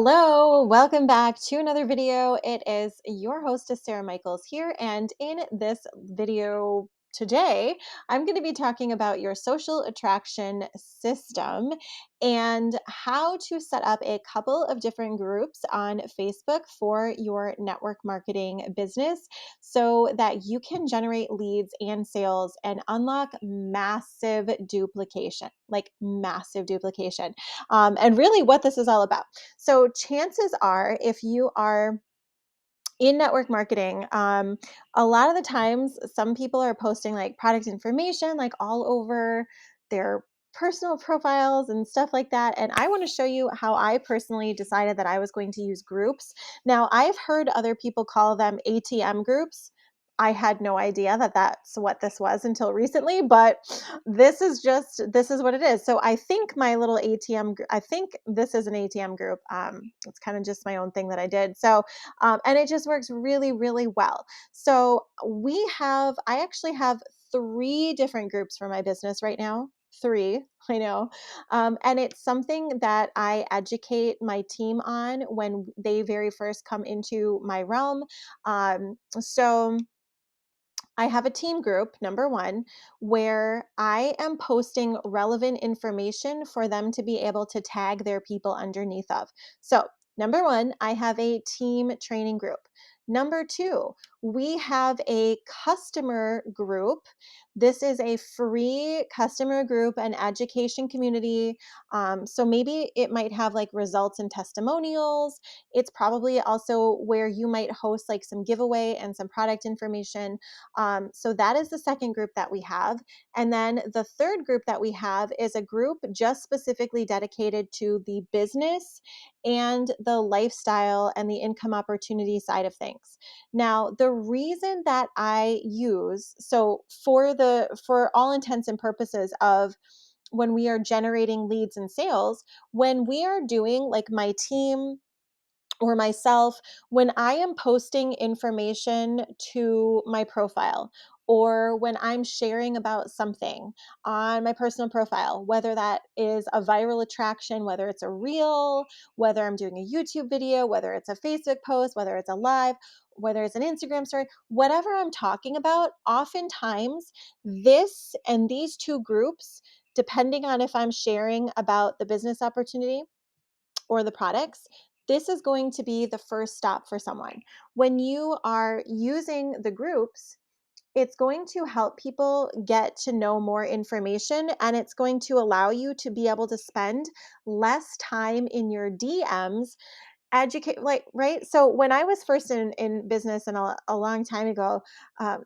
Hello, welcome back to another video. It is your hostess, Sarah Michaels here. And in this video today, I'm going to be talking about your social attraction system and how to set up a couple of different groups on Facebook for your network marketing business so that you can generate leads and sales and unlock massive duplication, like massive duplication. And really, what this is all about. So chances are, if you are in network marketing, a lot of the times, some people are posting like product information like all over their personal profiles and stuff like that. And I want to show you how I personally decided that I was going to use groups. Now, I've heard other people call them ATM groups. I had no idea that that's what this was until recently, but this is what it is. So I think my little I think this is an ATM group. It's kind of just my own thing that I did. So and it just works really, really well. So I actually have three different groups for my business right now. Three, I know. And it's something that I educate my team on when they very first come into my realm. So I have a team group, number one, where I am posting relevant information for them to be able to tag their people underneath of. So, number one, I have a team training group. Number two, we have a customer group. This is a free customer group and education community. So maybe it might have like results and testimonials. It's probably also where you might host like some giveaway and some product information. So that is the second group that we have. And then the third group that we have is a group just specifically dedicated to the business and the lifestyle and the income opportunity side of things. Now, the reason that I use, so for all intents and purposes of when we are generating leads and sales, when we are doing like my team or myself, when I am posting information to my profile, or when I'm sharing about something on my personal profile, whether that is a viral attraction, whether it's a reel, whether I'm doing a YouTube video, whether it's a Facebook post, whether it's a live, whether it's an Instagram story, whatever I'm talking about, oftentimes this and these two groups, depending on if I'm sharing about the business opportunity or the products, this is going to be the first stop for someone. When you are using the groups, it's going to help people get to know more information, and it's going to allow you to be able to spend less time in your DMs educate, like, right. So when I was first in business and a long time ago,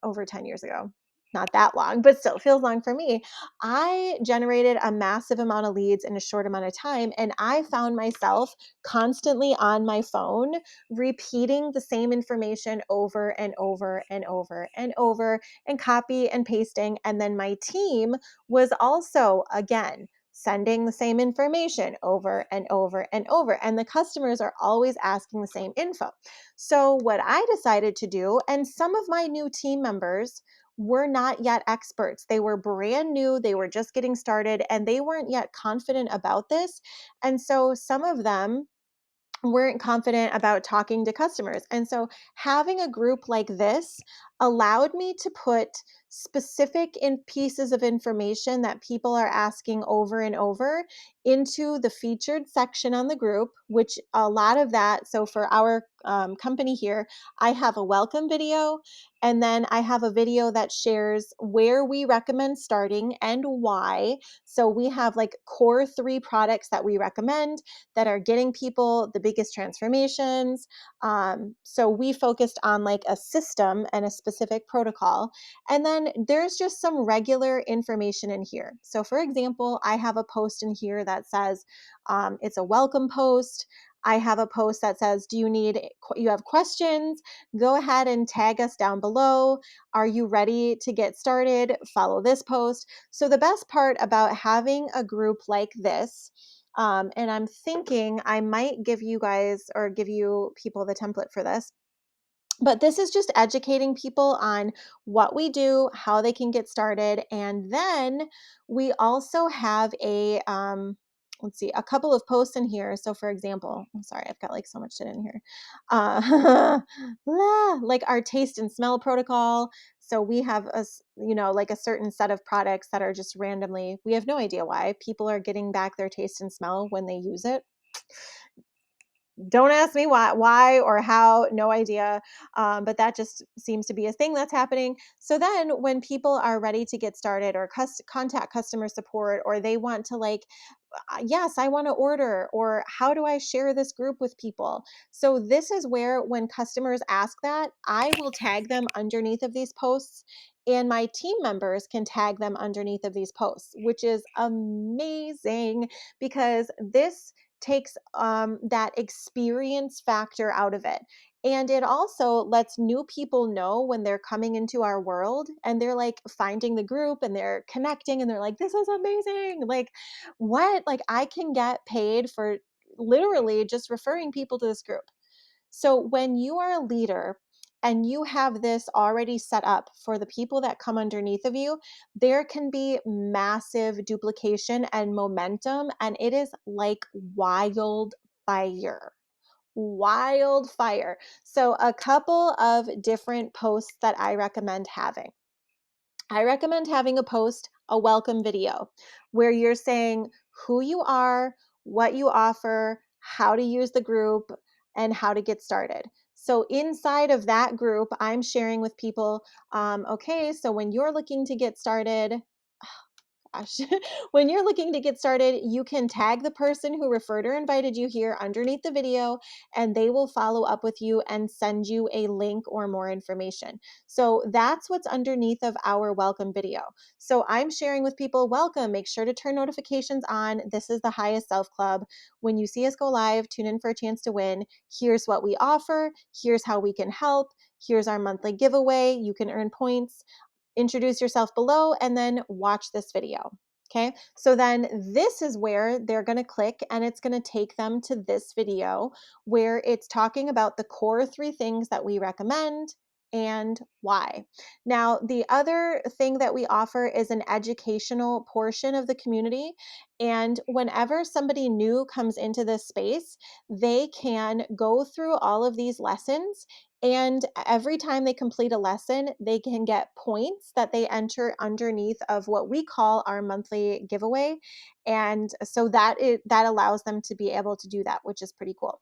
over 10 years ago, not that long but still feels long for me, I generated a massive amount of leads in a short amount of time, and I found myself constantly on my phone repeating the same information over and over and over and over, and copy and pasting. And then my team was also, again, sending the same information over and over and over. And the customers are always asking the same info. So, what I decided to do, and some of my new team members were not yet experts, they were brand new, they were just getting started, and they weren't yet confident about this. And so, some of them weren't confident about talking to customers. And so having a group like this allowed me to put specific pieces of information that people are asking over and over into the featured section on the group, which a lot of that, so for our company here, I have a welcome video, and then I have a video that shares where we recommend starting and why. So we have like core three products that we recommend that are getting people the biggest transformations. So we focused on like a system and a specific protocol. And then there's just some regular information in here. So for example, I have a post in here that says it's a welcome post. I have a post that says, you have questions? Go ahead and tag us down below. Are you ready to get started? Follow this post. So the best part about having a group like this, and I'm thinking I might give you guys or give you people the template for this. But this is just educating people on what we do, how they can get started. And then we also have let's see, a couple of posts in here. So for example, I'm sorry, I've got like so much shit in here. Like our taste and smell protocol. So we have like a certain set of products that are just randomly, we have no idea why people are getting back their taste and smell when they use it. Don't ask me why or how, no idea. But that just seems to be a thing that's happening. So then when people are ready to get started or contact customer support, or they want to like, yes, I want to order, or how do I share this group with people? So this is where when customers ask that, I will tag them underneath of these posts, and my team members can tag them underneath of these posts, which is amazing because this takes that experience factor out of it. And it also lets new people know when they're coming into our world and they're like finding the group and they're connecting and they're like, this is amazing. Like, what? Like, I can get paid for literally just referring people to this group. So when you are a leader and you have this already set up for the people that come underneath of you, there can be massive duplication and momentum, and it is like wildfire. Wildfire. So, a couple of different posts that I recommend having. I recommend having a post, a welcome video, where you're saying who you are, what you offer, how to use the group, and how to get started. So inside of that group, I'm sharing with people, okay, so when you're looking to get started, gosh, when you're looking to get started, you can tag the person who referred or invited you here underneath the video, and they will follow up with you and send you a link or more information. So that's what's underneath of our welcome video. So I'm sharing with people, welcome, make sure to turn notifications on. This is the Highest Self Club. When you see us go live, tune in for a chance to win. Here's what we offer. Here's how we can help. Here's our monthly giveaway. You can earn points. Introduce yourself below and then watch this video. Okay, so then this is where they're going to click and it's going to take them to this video where it's talking about the core 3 things that we recommend and why. Now, the other thing that we offer is an educational portion of the community. And whenever somebody new comes into this space, they can go through all of these lessons, and every time they complete a lesson, they can get points that they enter underneath of what we call our monthly giveaway. And so that allows them to be able to do that, which is pretty cool.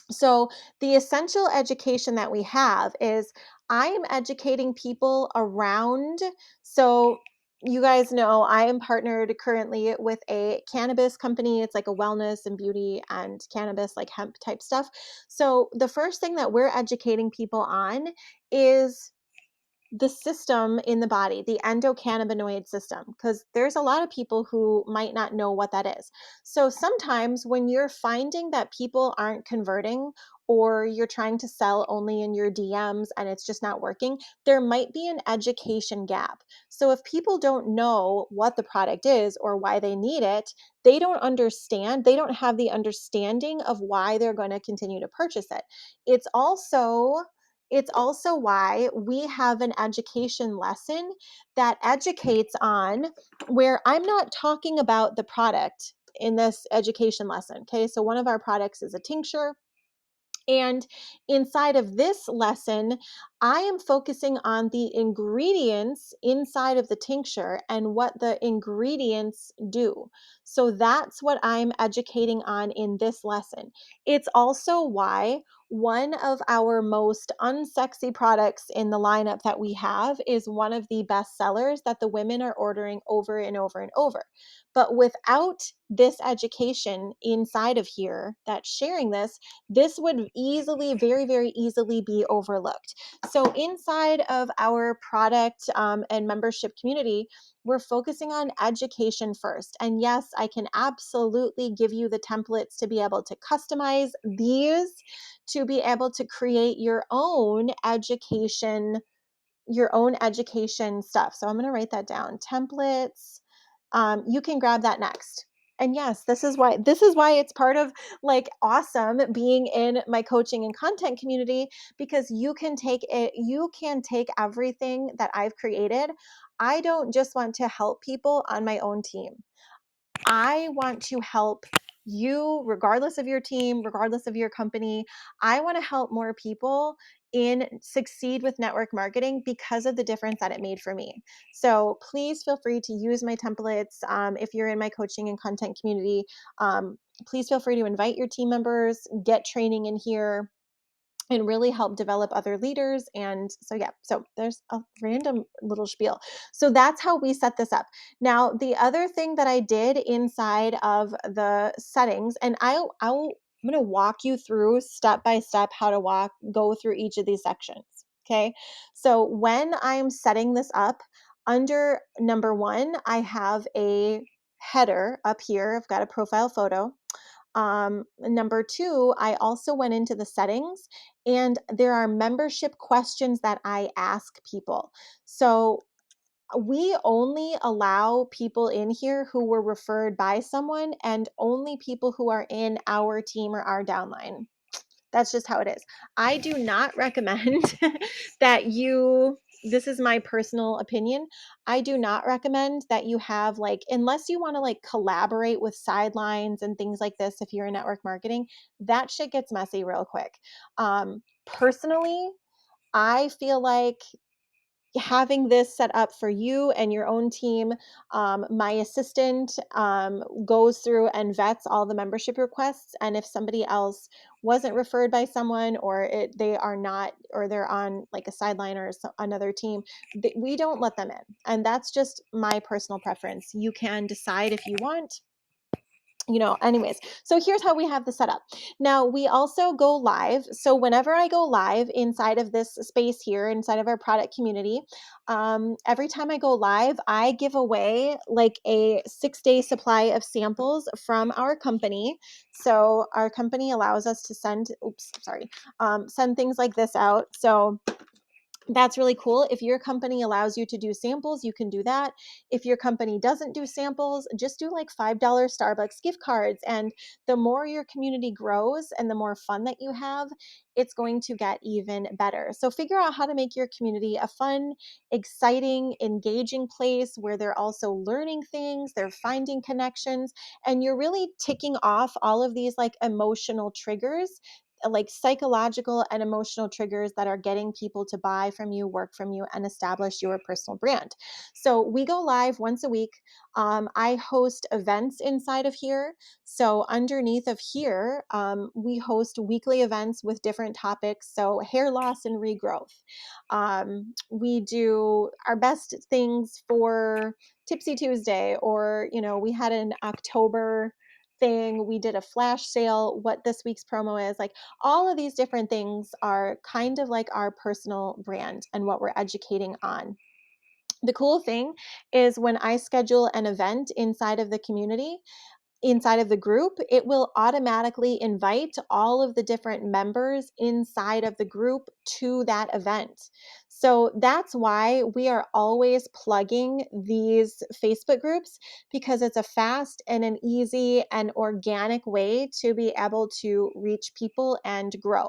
So, the essential education that we have is I am educating people around. So, you guys know I am partnered currently with a cannabis company. It's like a wellness and beauty and cannabis, like hemp type stuff. So, the first thing that we're educating people on is the system in the body, the endocannabinoid system, because there's a lot of people who might not know what that is. So sometimes when you're finding that people aren't converting, or you're trying to sell only in your DMs and it's just not working, there might be an education gap. So if people don't know what the product is or why they need it, they don't understand, they don't have the understanding of why they're going to continue to purchase it. It's also it's also why we have an education lesson that educates on, where I'm not talking about the product in this education lesson. Okay, so one of our products is a tincture. And inside of this lesson, I am focusing on the ingredients inside of the tincture and what the ingredients do. So that's what I'm educating on in this lesson. It's also why one of our most unsexy products in the lineup that we have is one of the best sellers that the women are ordering over and over and over. But without this education inside of here that's sharing this would easily, very, very easily be overlooked. So, inside of our product and membership community, we're focusing on education first. And yes, I can absolutely give you the templates to be able to customize these, to be able to create your own education stuff. So, I'm going to write that down. Templates. You can grab that next. And yes, this is why it's part of like awesome being in my coaching and content community, because you can take everything that I've created. I don't just want to help people on my own team. I want to help you, regardless of your team, regardless of your company. I want to help more people in succeed with network marketing because of the difference that it made for me. So please feel free to use my templates. If you're in my coaching and content community, please feel free to invite your team members, get training in here, and really help develop other leaders. And so, yeah, so there's a random little spiel. So that's how we set this up. Now, the other thing that I did inside of the settings, and I'm going to walk you through step by step how to go through each of these sections. Okay. So when I'm setting this up, under number 1, I have a header up here. I've got a profile photo. Number 2, I also went into the settings, and there are membership questions that I ask people. So we only allow people in here who were referred by someone, and only people who are in our team or our downline. That's just how it is. I do not recommend that you, this is my personal opinion. I do not recommend that you have, like, unless you want to like collaborate with sidelines and things like this, if you're in network marketing, that shit gets messy real quick. Personally, I feel like having this set up for you and your own team, my assistant goes through and vets all the membership requests. And if somebody else wasn't referred by someone, or they are not, or they're on like a sideline or another team, we don't let them in. And that's just my personal preference. You can decide if you want, anyways. So here's how we have the setup. Now we also go live. So whenever I go live inside of this space here, inside of our product community, every time I go live, I give away like a 6-day supply of samples from our company. So our company allows us to send things like this out. So that's really cool. If your company allows you to do samples, you can do that. If your company doesn't do samples, just do like $5 Starbucks gift cards. And the more your community grows and the more fun that you have, it's going to get even better. So figure out how to make your community a fun, exciting, engaging place where they're also learning things, they're finding connections, and you're really ticking off all of these like emotional triggers, like psychological and emotional triggers that are getting people to buy from you, work from you, and establish your personal brand. So we go live once a week. I host events inside of here. So underneath of here, we host weekly events with different topics. So hair loss and regrowth. We do our best things for Tipsy Tuesday, or, we had an October thing. We did a flash sale, what this week's promo is. Like, all of these different things are kind of like our personal brand and what we're educating on. The cool thing is when I schedule an event inside of the community, inside of the group, it will automatically invite all of the different members inside of the group to that event. So that's why we are always plugging these Facebook groups, because it's a fast and an easy and organic way to be able to reach people and grow.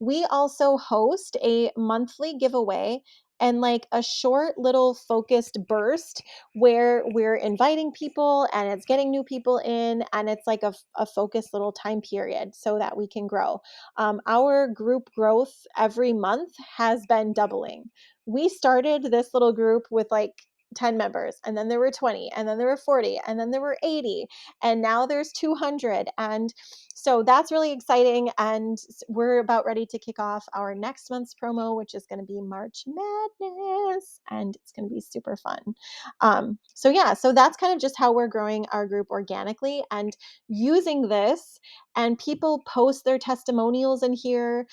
We also host a monthly giveaway and like a short little focused burst where we're inviting people and it's getting new people in, and it's like a focused little time period so that we can grow. Our group growth every month has been doubling. We started this little group with like 10 members, and then there were 20, and then there were 40, and then there were 80, and now there's 200. And so that's really exciting. And we're about ready to kick off our next month's promo, which is going to be March Madness, and it's going to be super fun. So yeah, so that's kind of just how we're growing our group organically and using this. And people post their testimonials in here.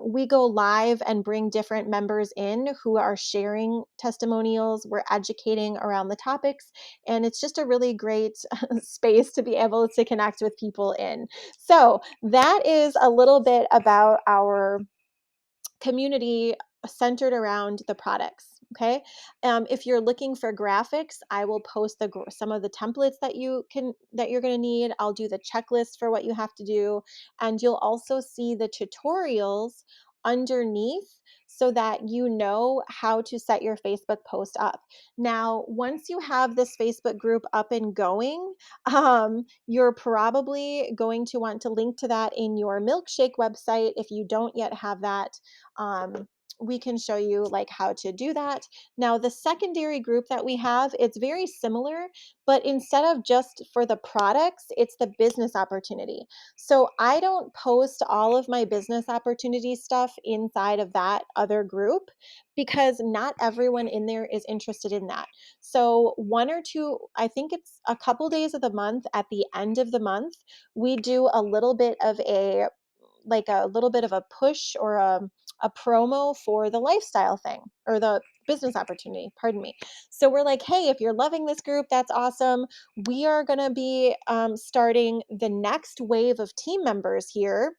We go live and bring different members in who are sharing testimonials. We're educating around the topics, and it's just a really great space to be able to connect with people in. So that is a little bit about our community centered around the products. Okay. If you're looking for graphics, I will post some of the templates that you're going to need. I'll do the checklist for what you have to do. And you'll also see the tutorials underneath so that you know how to set your Facebook post up. Now, once you have this Facebook group up and going, you're probably going to want to link to that in your milkshake website. If you don't yet have that, we can show you like how to do that. Now, the secondary group that we have, it's very similar, but instead of just for the products, it's the business opportunity. So I don't post all of my business opportunity stuff inside of that other group because not everyone in there is interested in that. So one or two, I think it's a couple days of the month, at the end of the month, we do a little bit of a push or a promo for the lifestyle thing or the business opportunity, pardon me. So we're like, hey, if you're loving this group, that's awesome. We are going to be starting the next wave of team members here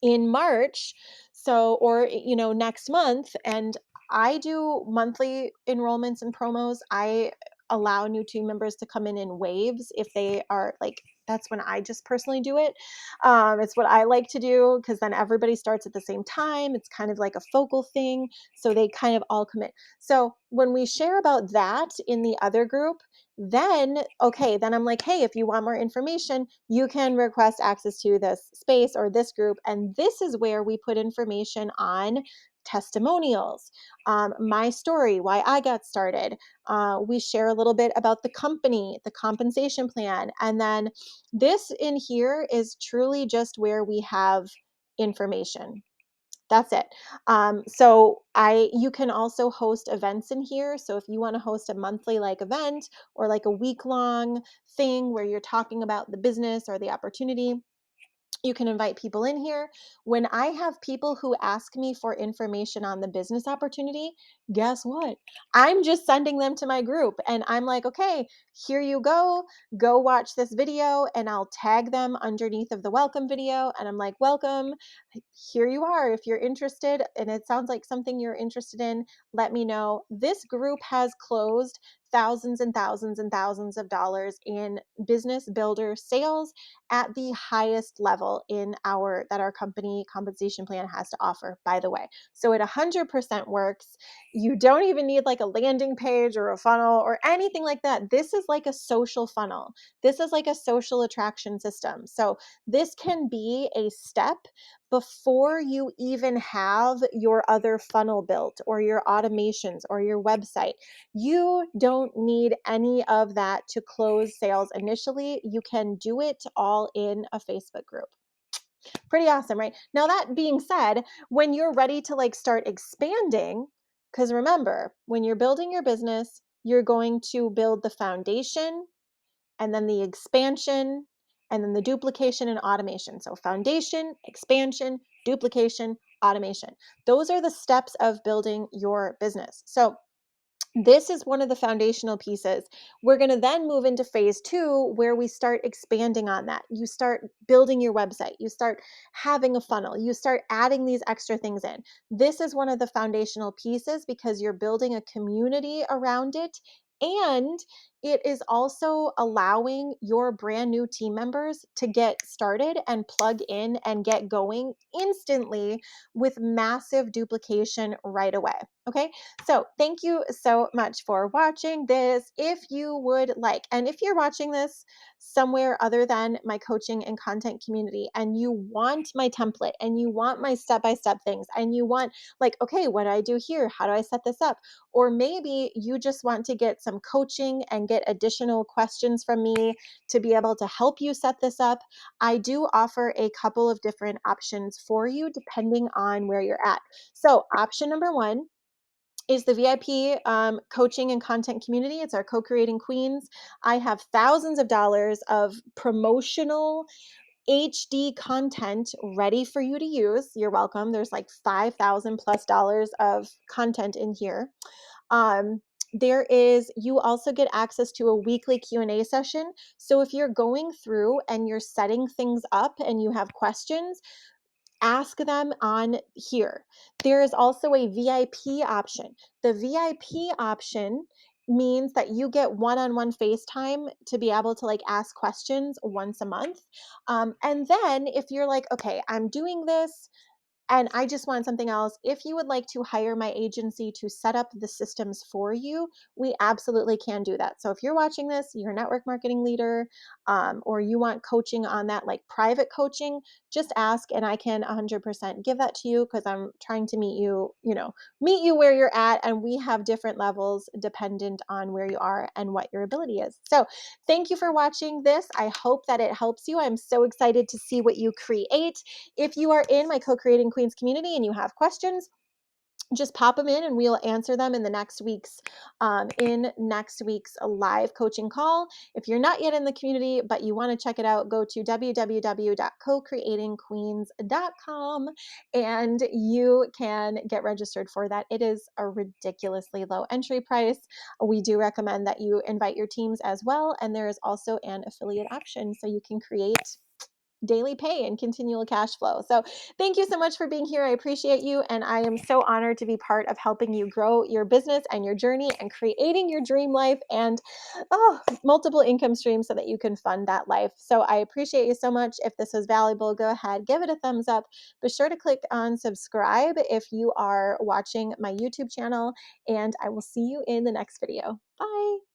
in March. So, or, next month. And I do monthly enrollments and promos. I allow new team members to come in waves if they are like, that's when I just personally do it. It's what I like to do because then everybody starts at the same time. It's kind of like a focal thing. So they kind of all commit. So when we share about that in the other group, then I'm like, hey, if you want more information, you can request access to this space or this group. And this is where we put information on testimonials, my story, why I got started. We share a little bit about the company, the compensation plan. And then this in here is truly just where we have information. That's it. You can also host events in here. So if you want to host a monthly like event or like a week long thing where you're talking about the business or the opportunity, you can invite people in here. When I have people who ask me for information on the business opportunity, guess what? I'm just sending them to my group and I'm like, okay, here you go. Go watch this video, and I'll tag them underneath of the welcome video. And I'm like, welcome. Here you are. If you're interested and it sounds like something you're interested in, let me know. This group has closed thousands and thousands and thousands of dollars in business builder sales at the highest level that our company compensation plan has to offer, by the way. So it 100% works. You don't even need like a landing page or a funnel or anything like that. This is like a social funnel. This is like a social attraction system. So this can be a step before you even have your other funnel built or your automations or your website. You don't need any of that to close sales initially. You can do it all in a Facebook group. Pretty awesome, right? Now, that being said, when you're ready to like start expanding, because remember, when you're building your business, you're going to build the foundation and then the expansion and then the duplication and automation. So foundation, expansion, duplication, automation. Those are the steps of building your business. So this is one of the foundational pieces. We're going to then move into phase 2 where we start expanding on that. You start building your website. You start having a funnel. You start adding these extra things in. This is one of the foundational pieces because you're building a community around it. And it is also allowing your brand new team members to get started and plug in and get going instantly with massive duplication right away. Okay. So thank you so much for watching this. If you would like, and if you're watching this somewhere other than my coaching and content community, and you want my template and you want my step-by-step things, and you want like, okay, what do I do here? How do I set this up? Or maybe you just want to get some coaching and get additional questions from me to be able to help you set this up. I do offer a couple of different options for you depending on where you're at. So option number 1 is the VIP coaching and content community. It's our co-creating queens. I have thousands of dollars of promotional HD content ready for you to use. You're welcome. There's like $5,000+ of content in here. You also get access to a weekly Q&A session. So if you're going through and you're setting things up and you have questions, ask them on here. There is also a VIP option. The VIP option means that you get one-on-one FaceTime to be able to like ask questions once a month. And then if you're like, okay, I'm doing this and I just want something else. If you would like to hire my agency to set up the systems for you, we absolutely can do that. So if you're watching this, you're a network marketing leader, or you want coaching on that, like private coaching, just ask and I can 100% give that to you, because I'm trying to meet you where you're at. And we have different levels dependent on where you are and what your ability is. So thank you for watching this. I hope that it helps you. I'm so excited to see what you create. If you are in my Co-Creating Queens community and you have questions, just pop them in and we'll answer them in the next week's live coaching call. If you're not yet in the community but you want to check it out, go to www.cocreatingqueens.com and you can get registered for that. It is a ridiculously low entry price. We do recommend that you invite your teams as well, and there is also an affiliate option so you can create daily pay and continual cash flow. So thank you so much for being here. I appreciate you. And I am so honored to be part of helping you grow your business and your journey and creating your dream life and multiple income streams so that you can fund that life. So I appreciate you so much. If this was valuable, go ahead, give it a thumbs up. Be sure to click on subscribe if you are watching my YouTube channel, and I will see you in the next video. Bye.